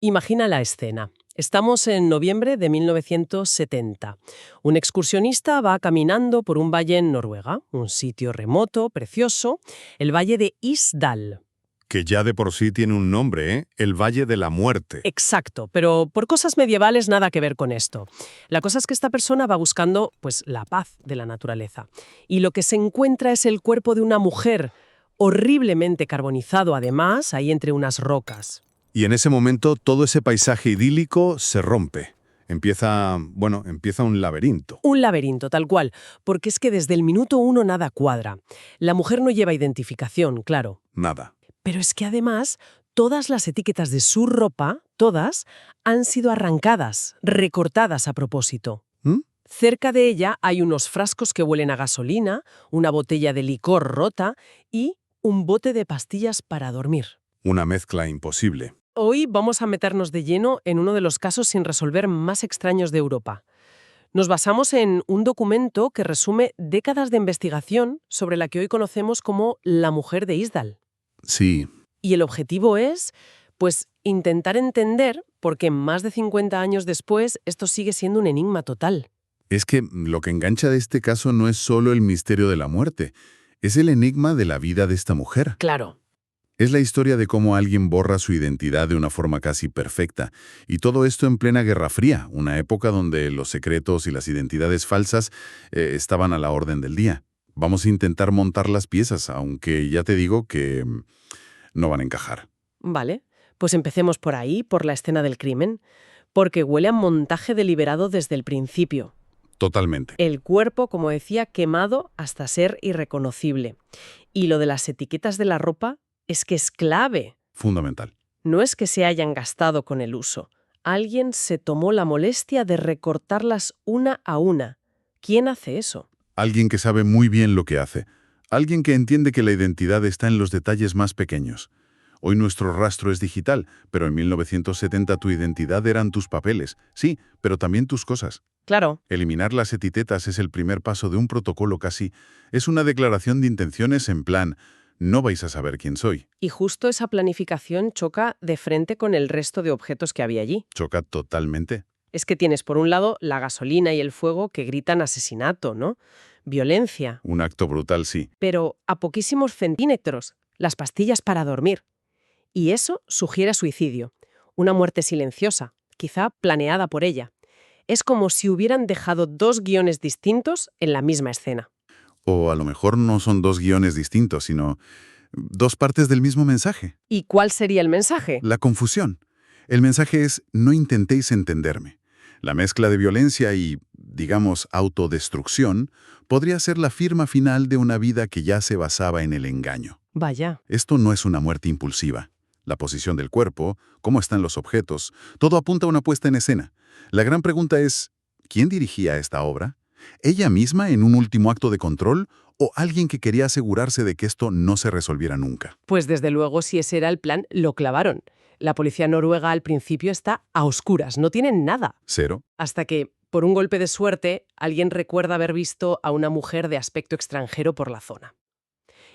Imagina la escena. Estamos en noviembre de 1970. Un excursionista va caminando por un valle en Noruega, un sitio remoto, precioso, el valle de Isdal. Que ya de por sí tiene un nombre, ¿eh? El Valle de la Muerte. Exacto, pero por cosas medievales nada que ver con esto. La cosa es que esta persona va buscando, pues, la paz de la naturaleza. Y lo que se encuentra es el cuerpo de una mujer, horriblemente carbonizado además, ahí entre unas rocas. Y en ese momento todo ese paisaje idílico se rompe. Empieza un laberinto. Un laberinto, tal cual, porque es que desde el minuto uno nada cuadra. La mujer no lleva identificación, claro. Nada. Pero es que además, todas las etiquetas de su ropa, todas, han sido arrancadas, recortadas a propósito. ¿Mm? Cerca de ella hay unos frascos que huelen a gasolina, una botella de licor rota y un bote de pastillas para dormir. Una mezcla imposible. Hoy vamos a meternos de lleno en uno de los casos sin resolver más extraños de Europa. Nos basamos en un documento que resume décadas de investigación sobre la que hoy conocemos como la mujer de Isdal. Sí, Y el objetivo es, pues, intentar entender por qué más de 50 años después esto sigue siendo un enigma total. es que lo que engancha de este caso no es solo el misterio de la muerte, es el enigma de la vida de esta mujer. Claro. Es la historia de cómo alguien borra su identidad de una forma casi perfecta, y todo esto en plena Guerra Fría, una época donde los secretos y las identidades falsas estaban a la orden del día. Vamos a intentar montar las piezas, aunque ya te digo que no van a encajar. Vale, pues empecemos por ahí, por la escena del crimen, porque huele a montaje deliberado desde el principio. Totalmente. El cuerpo, como decía, quemado hasta ser irreconocible. Y lo de las etiquetas de la ropa es que es clave. Fundamental. No es que se hayan gastado con el uso. Alguien se tomó la molestia de recortarlas una a una. ¿Quién hace eso? Alguien que sabe muy bien lo que hace. Alguien que entiende que la identidad está en los detalles más pequeños. Hoy nuestro rastro es digital, pero en 1970 tu identidad eran tus papeles. Sí, pero también tus cosas. Claro, Eliminar las etiquetas es el primer paso de un protocolo casi. Es una declaración de intenciones en plan, no vais a saber quién soy. y justo esa planificación choca de frente con el resto de objetos que había allí. Choca totalmente. Es que tienes, por un lado, la gasolina y el fuego que gritan asesinato, ¿no? Violencia. Un acto brutal, sí. Pero a poquísimos centímetros, las pastillas para dormir. Y eso sugiere suicidio. Una muerte silenciosa, quizá planeada por ella. Es como si hubieran dejado dos guiones distintos en la misma escena. O a lo mejor no son dos guiones distintos, sino dos partes del mismo mensaje. ¿Y cuál sería el mensaje? La confusión. El mensaje es, no intentéis entenderme. La mezcla de violencia y, digamos, autodestrucción podría ser la firma final de una vida que ya se basaba en el engaño. Vaya. Esto no es una muerte impulsiva. La posición del cuerpo, cómo están los objetos, todo apunta a una puesta en escena. La gran pregunta es, ¿quién dirigía esta obra? ¿Ella misma en un último acto de control o alguien que quería asegurarse de que esto no se resolviera nunca? Pues desde luego, si ese era el plan, lo clavaron. La policía noruega al principio está a oscuras, no tienen nada. Cero. Hasta que, por un golpe de suerte, alguien recuerda haber visto a una mujer de aspecto extranjero por la zona.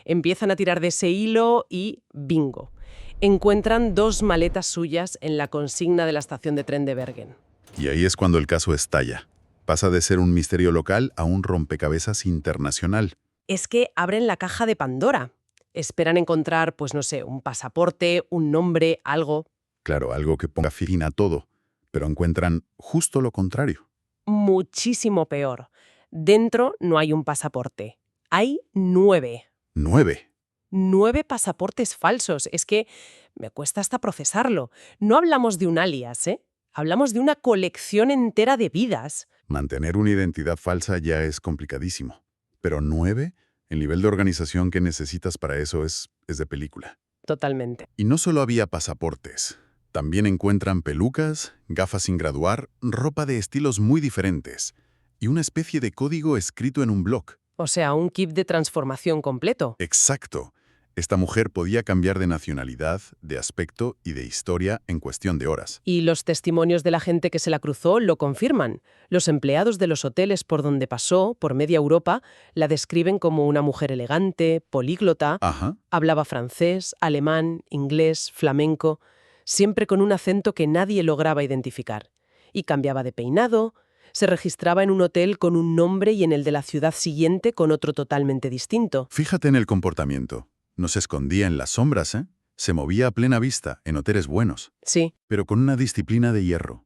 Empiezan a tirar de ese hilo y ¡bingo! Encuentran dos maletas suyas en la consigna de la estación de tren de Bergen. Y ahí es cuando el caso estalla. Pasa de ser un misterio local a un rompecabezas internacional. Es que abren la caja de Pandora. Esperan encontrar, pues no sé, un pasaporte, un nombre, algo. Claro, algo que ponga fin a todo, pero encuentran justo lo contrario. Muchísimo peor. Dentro no hay un pasaporte. Hay 9. 9. 9 pasaportes falsos. Es que me cuesta hasta procesarlo. No hablamos de un alias, ¿eh? Hablamos de una colección entera de vidas. Mantener una identidad falsa ya es complicadísimo. Pero 9, el nivel de organización que necesitas para eso es de película. Totalmente. Y no solo había pasaportes. También encuentran pelucas, gafas sin graduar, ropa de estilos muy diferentes y una especie de código escrito en un blog. O sea, un kit de transformación completo. Exacto. Esta mujer podía cambiar de nacionalidad, de aspecto y de historia en cuestión de horas. Y los testimonios de la gente que se la cruzó lo confirman. Los empleados de los hoteles por donde pasó, por media Europa, la describen como una mujer elegante, políglota, Ajá. hablaba francés, alemán, inglés, flamenco. siempre con un acento que nadie lograba identificar. Y cambiaba de peinado, se registraba en un hotel con un nombre y en el de la ciudad siguiente con otro totalmente distinto. Fíjate en el comportamiento. No se escondía en las sombras, ¿eh? Se movía a plena vista, en hoteles buenos, Sí, pero con una disciplina de hierro.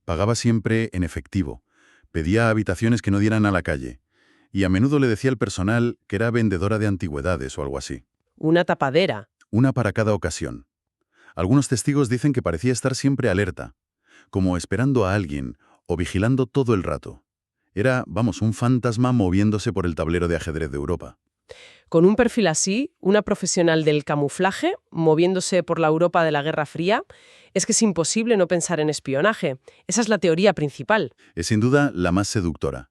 Pagaba siempre en efectivo. Pedía habitaciones que no dieran a la calle. Y a menudo le decía al personal que era vendedora de antigüedades o algo así. una tapadera. Una para cada ocasión. Algunos testigos dicen que parecía estar siempre alerta, como esperando a alguien o vigilando todo el rato. Era, vamos, un fantasma moviéndose por el tablero de ajedrez de Europa. Con un perfil así, una profesional del camuflaje, moviéndose por la Europa de la Guerra Fría, es que es imposible no pensar en espionaje. Esa es la teoría principal. Es sin duda la más seductora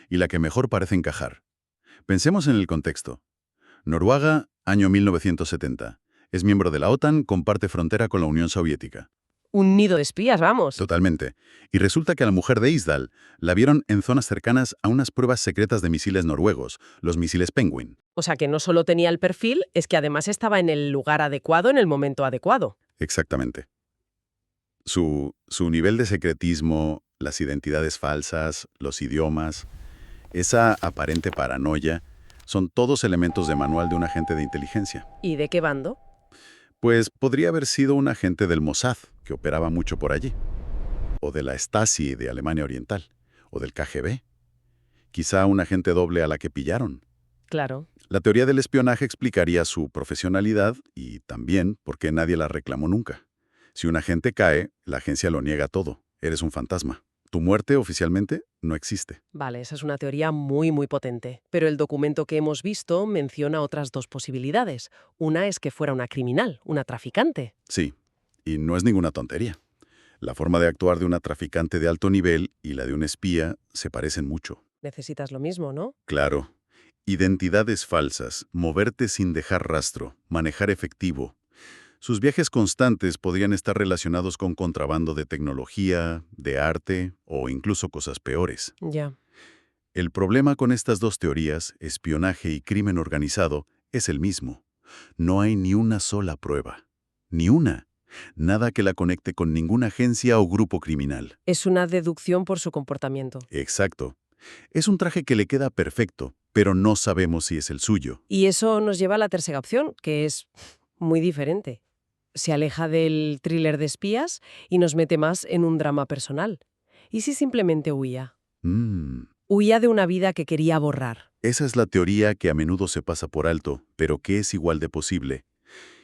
y la que mejor parece encajar. Pensemos en el contexto. Noruega, año 1970. Es miembro de la OTAN, comparte frontera con la Unión Soviética. Un nido de espías, vamos. Totalmente. Y resulta que a la mujer de Isdal la vieron en zonas cercanas a unas pruebas secretas de misiles noruegos, los misiles Penguin. O sea que no solo tenía el perfil, es que además estaba en el lugar adecuado, en el momento adecuado. Exactamente. Su nivel de secretismo, las identidades falsas, los idiomas, esa aparente paranoia, son todos elementos de manual de un agente de inteligencia. ¿Y de qué bando? Pues podría haber sido un agente del Mossad, que operaba mucho por allí, o de la Stasi de Alemania Oriental, o del KGB. Quizá un agente doble a la que pillaron. Claro. La teoría del espionaje explicaría su profesionalidad y también por qué nadie la reclamó nunca. Si un agente cae, la agencia lo niega todo. Eres un fantasma. Tu muerte oficialmente no existe. Vale, esa es una teoría muy, muy potente. Pero el documento que hemos visto menciona otras dos posibilidades. Una es que fuera una criminal, una traficante. Sí, y no es ninguna tontería. La forma de actuar de una traficante de alto nivel y la de un espía se parecen mucho. Necesitas lo mismo, ¿no? Claro. Identidades falsas, moverte sin dejar rastro, manejar efectivo. Sus viajes constantes podrían estar relacionados con contrabando de tecnología, de arte o incluso cosas peores. Ya. El problema con estas dos teorías, espionaje y crimen organizado, es el mismo. No hay ni una sola prueba. Ni una. Nada que la conecte con ninguna agencia o grupo criminal. Es una deducción por su comportamiento. Exacto. Es un traje que le queda perfecto, pero no sabemos si es el suyo. Y eso nos lleva a la tercera opción, que es muy diferente. Se aleja del thriller de espías y nos mete más en un drama personal. ¿Y si simplemente huía? Huía de una vida que quería borrar. Esa es la teoría que a menudo se pasa por alto, pero que es igual de posible.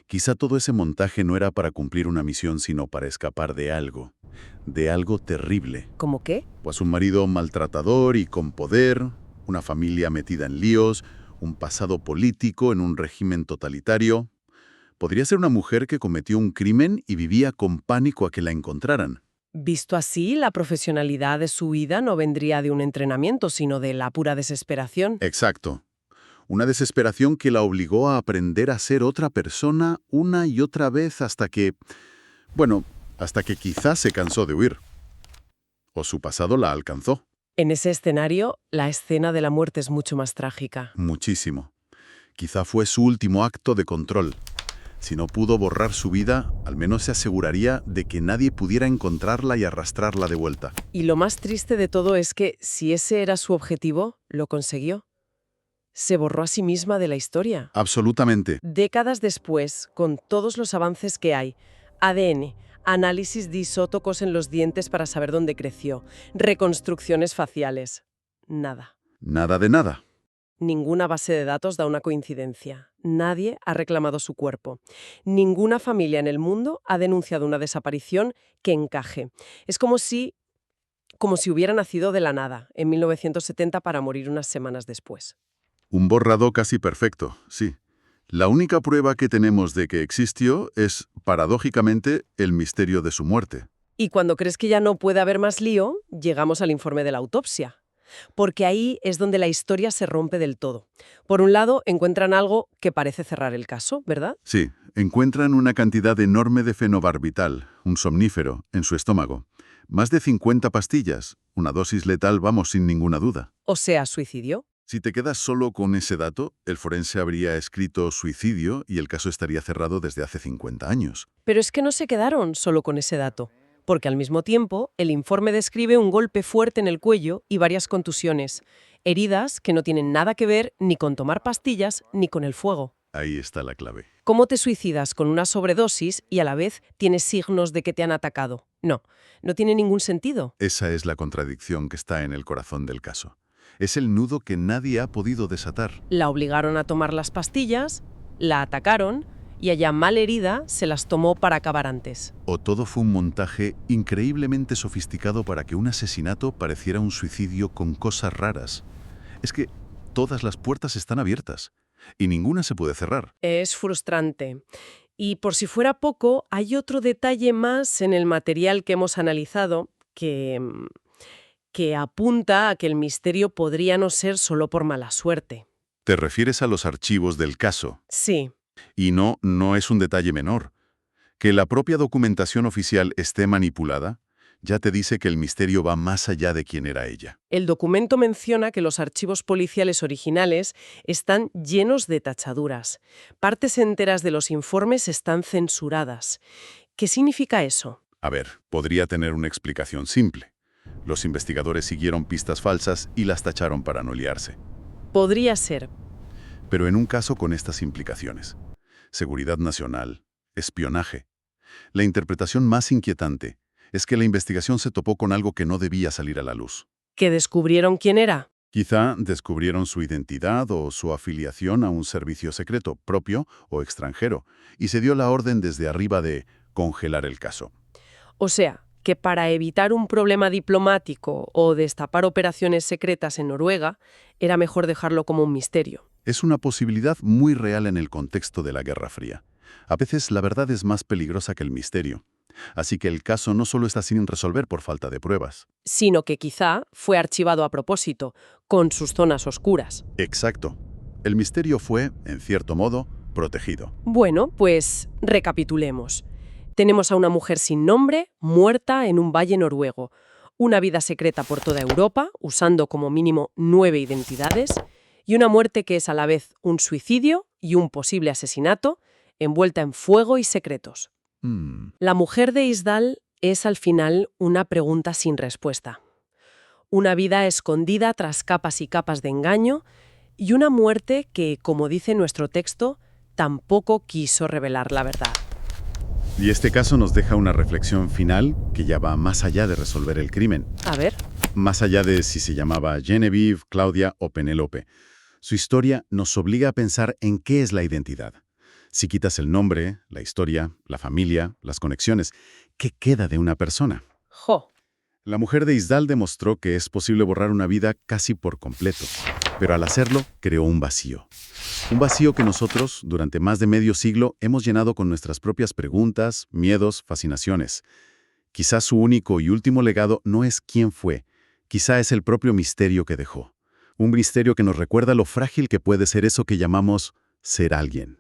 Quizá todo ese montaje no era para cumplir una misión, sino para escapar de algo terrible. ¿Cómo qué? Pues un marido maltratador y con poder, una familia metida en líos, un pasado político en un régimen totalitario. Podría ser una mujer que cometió un crimen y vivía con pánico a que la encontraran. Visto así, la profesionalidad de su huida no vendría de un entrenamiento, sino de la pura desesperación. Exacto. Una desesperación que la obligó a aprender a ser otra persona una y otra vez hasta que quizás se cansó de huir. O su pasado la alcanzó. En ese escenario, la escena de la muerte es mucho más trágica. Muchísimo. Quizá fue su último acto de control. Si no pudo borrar su vida, al menos se aseguraría de que nadie pudiera encontrarla y arrastrarla de vuelta. Y lo más triste de todo es que, si ese era su objetivo, lo consiguió. Se borró a sí misma de la historia. Absolutamente. Décadas después, con todos los avances que hay, ADN, análisis de isótopos en los dientes para saber dónde creció, reconstrucciones faciales. Nada. Nada de nada. Ninguna base de datos da una coincidencia. Nadie ha reclamado su cuerpo. Ninguna familia en el mundo ha denunciado una desaparición que encaje. Es como si hubiera nacido de la nada, en 1970 para morir unas semanas después. Un borrado casi perfecto, sí. La única prueba que tenemos de que existió es, paradójicamente, el misterio de su muerte. Y cuando crees que ya no puede haber más lío, llegamos al informe de la autopsia. Porque ahí es donde la historia se rompe del todo. Por un lado, encuentran algo que parece cerrar el caso, ¿verdad? Sí, encuentran una cantidad enorme de fenobarbital, un somnífero, en su estómago. Más de 50 pastillas, una dosis letal, vamos, sin ninguna duda. O sea, suicidio. Si te quedas solo con ese dato, el forense habría escrito suicidio y el caso estaría cerrado desde hace 50 años. Pero es que no se quedaron solo con ese dato, porque al mismo tiempo el informe describe un golpe fuerte en el cuello y varias contusiones, heridas que no tienen nada que ver ni con tomar pastillas ni con el fuego. Ahí está la clave. ¿Cómo te suicidas con una sobredosis y a la vez tienes signos de que te han atacado? No tiene ningún sentido. Esa es la contradicción que está en el corazón del caso. Es el nudo que nadie ha podido desatar. La obligaron a tomar las pastillas, la atacaron y allá mal herida se las tomó para acabar antes. O todo fue un montaje increíblemente sofisticado para que un asesinato pareciera un suicidio con cosas raras. Es que todas las puertas están abiertas y ninguna se puede cerrar. Es frustrante. Y por si fuera poco, hay otro detalle más en el material que hemos analizado que apunta a que el misterio podría no ser solo por mala suerte. Te refieres a los archivos del caso. Sí. Y no es un detalle menor. Que la propia documentación oficial esté manipulada ya te dice que el misterio va más allá de quién era ella. El documento menciona que los archivos policiales originales están llenos de tachaduras. Partes enteras de los informes están censuradas. ¿Qué significa eso? A ver, podría tener una explicación simple. Los investigadores siguieron pistas falsas y las tacharon para no liarse. Podría ser. Pero en un caso con estas implicaciones: seguridad nacional, espionaje. La interpretación más inquietante es que la investigación se topó con algo que no debía salir a la luz. ¿Que descubrieron quién era? Quizá descubrieron su identidad o su afiliación a un servicio secreto, propio o extranjero, y se dio la orden desde arriba de congelar el caso. O sea, que para evitar un problema diplomático o destapar operaciones secretas en Noruega, era mejor dejarlo como un misterio. Es una posibilidad muy real en el contexto de la Guerra Fría. A veces la verdad es más peligrosa que el misterio. Así que el caso no solo está sin resolver por falta de pruebas. Sino que quizá fue archivado a propósito, con sus zonas oscuras. Exacto. El misterio fue, en cierto modo, protegido. Bueno, pues recapitulemos. Tenemos a una mujer sin nombre, muerta en un valle noruego. Una vida secreta por toda Europa, usando como mínimo 9 identidades. Y una muerte que es a la vez un suicidio y un posible asesinato, envuelta en fuego y secretos. La mujer de Isdal es al final una pregunta sin respuesta. Una vida escondida tras capas y capas de engaño y una muerte que, como dice nuestro texto, tampoco quiso revelar la verdad. Y este caso nos deja una reflexión final que ya va más allá de resolver el crimen. A ver. Más allá de si se llamaba Genevieve, Claudia o Penélope. Su historia nos obliga a pensar en qué es la identidad. Si quitas el nombre, la historia, la familia, las conexiones, ¿qué queda de una persona? ¡Jo! La mujer de Isdal demostró que es posible borrar una vida casi por completo, pero al hacerlo creó un vacío. Un vacío que nosotros, durante más de medio siglo, hemos llenado con nuestras propias preguntas, miedos, fascinaciones. Quizás su único y último legado no es quién fue, quizá es el propio misterio que dejó. Un misterio que nos recuerda lo frágil que puede ser eso que llamamos ser alguien.